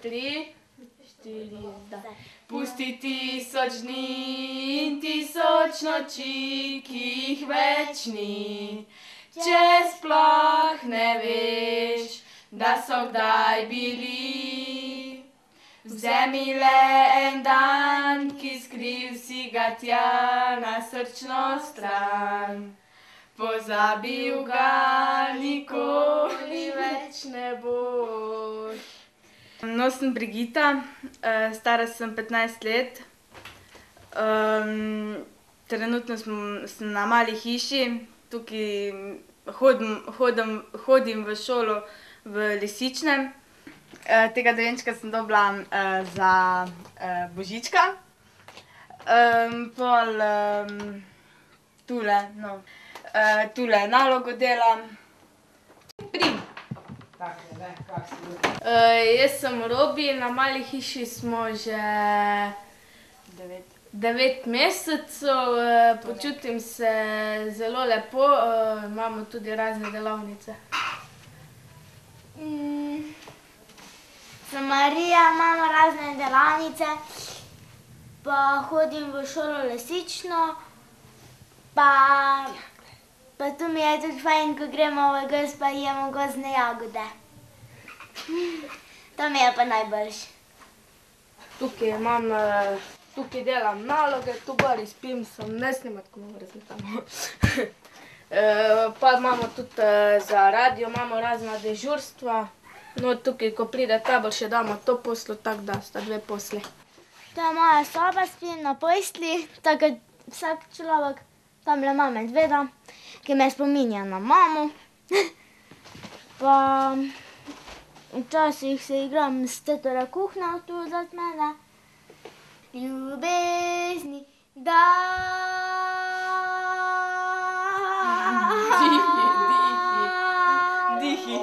3, 4, zdaj. Pusti 1000 dni in 1000 noči, ki jih več ni. Če sploh ne veš, da so kdaj bili. Vzemi le en dan, ki skriv si ga tja na srčno stran. Pozabil ga nikoli več ne boš. No, sem Brigita, stara sem 15 let. Trenutno sem na Mali hiši, tukaj hodim v šolo v Lisičnem. Tega dojenčka sem dobila za Božička. Pol tule nalogo delam. Jaz sem Robi, na Mali hiši smo že 9 mesecev, počutim se zelo lepo, imamo tudi razne delavnice. Sem Marija, imamo razne delavnice, pa hodim v šolo Lisično, pa tu mi je tudi fajn, ko gremo v gozd pa jemo gozdne jagode. To mi je pa najboljše. Tukaj delam naloge, tu gori spim, sem ne snimat, ko imamo razmetamo. Pa imamo tudi za radio, imamo razna dežurstva. No, tukaj, ko pride tabor, še damo to poslo, tako da sta 2 posli. To je moja soba, spim na postelji, tako kot vsak človek. Tamle imam medveda, ki me spominja na mamo. Pa včasih se igram s teto kuhinjo tu zad mene. Ljubezni, Dihi.